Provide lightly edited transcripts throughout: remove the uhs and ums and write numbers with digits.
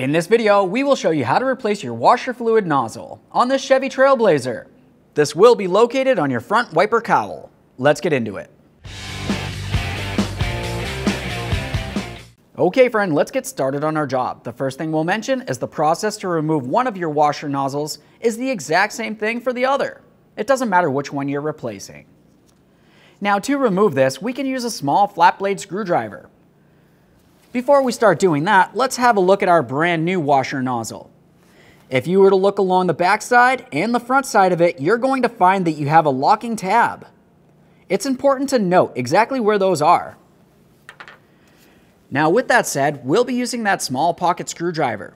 In this video, we will show you how to replace your washer fluid nozzle on this Chevy Trailblazer. This will be located on your front wiper cowl. Let's get into it. Okay friend, let's get started on our job. The first thing we'll mention is the process to remove one of your washer nozzles is the exact same thing for the other. It doesn't matter which one you're replacing. Now to remove this, we can use a small flat blade screwdriver. Before we start doing that, let's have a look at our brand new washer nozzle. If you were to look along the back side and the front side of it, you're going to find that you have a locking tab. It's important to note exactly where those are. Now with that said, we'll be using that small pocket screwdriver.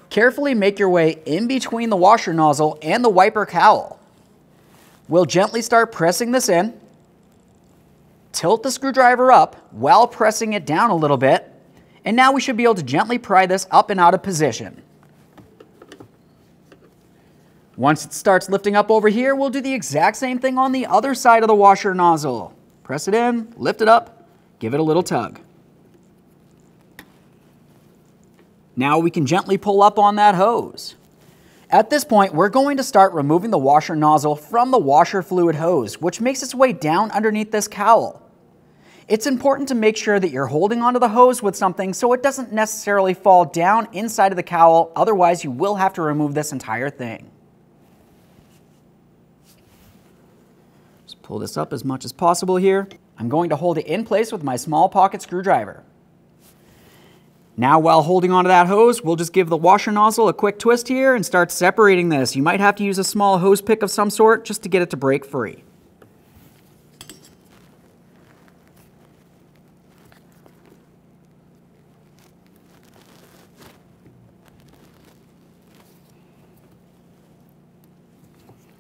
Carefully make your way in between the washer nozzle and the wiper cowl. We'll gently start pressing this in. Tilt the screwdriver up while pressing it down a little bit, and now we should be able to gently pry this up and out of position. Once it starts lifting up over here, we'll do the exact same thing on the other side of the washer nozzle. Press it in, lift it up, give it a little tug. Now we can gently pull up on that hose. At this point, we're going to start removing the washer nozzle from the washer fluid hose, which makes its way down underneath this cowl. It's important to make sure that you're holding onto the hose with something so it doesn't necessarily fall down inside of the cowl, otherwise you will have to remove this entire thing. Just pull this up as much as possible here. I'm going to hold it in place with my small pocket screwdriver. Now while holding onto that hose, we'll just give the washer nozzle a quick twist here and start separating this. You might have to use a small hose pick of some sort just to get it to break free.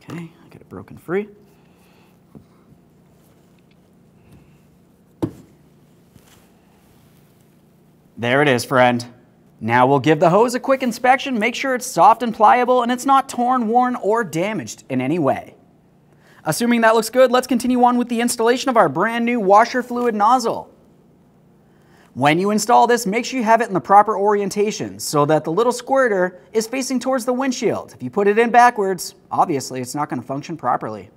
Okay, I got it broken free. There it is, friend. Now we'll give the hose a quick inspection, make sure it's soft and pliable and it's not torn, worn, or damaged in any way. Assuming that looks good, let's continue on with the installation of our brand new washer fluid nozzle. When you install this, make sure you have it in the proper orientation so that the little squirter is facing towards the windshield. If you put it in backwards, obviously it's not going to function properly.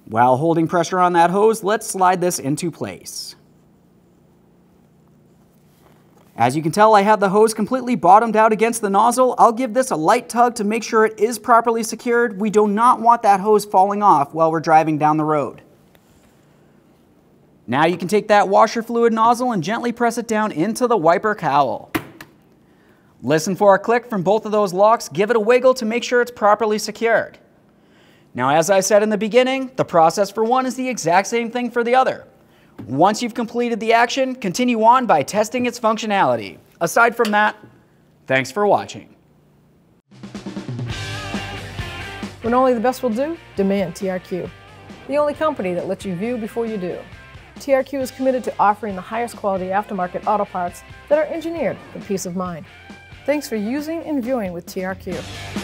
While holding pressure on that hose, let's slide this into place. As you can tell, I have the hose completely bottomed out against the nozzle. I'll give this a light tug to make sure it is properly secured. We do not want that hose falling off while we're driving down the road. Now you can take that washer fluid nozzle and gently press it down into the wiper cowl. Listen for a click from both of those locks. Give it a wiggle to make sure it's properly secured. Now, as I said in the beginning, the process for one is the exact same thing for the other. Once you've completed the action, continue on by testing its functionality. Aside from that, thanks for watching. When only the best will do, demand TRQ. The only company that lets you view before you do. TRQ is committed to offering the highest quality aftermarket auto parts that are engineered for peace of mind. Thanks for using and viewing with TRQ.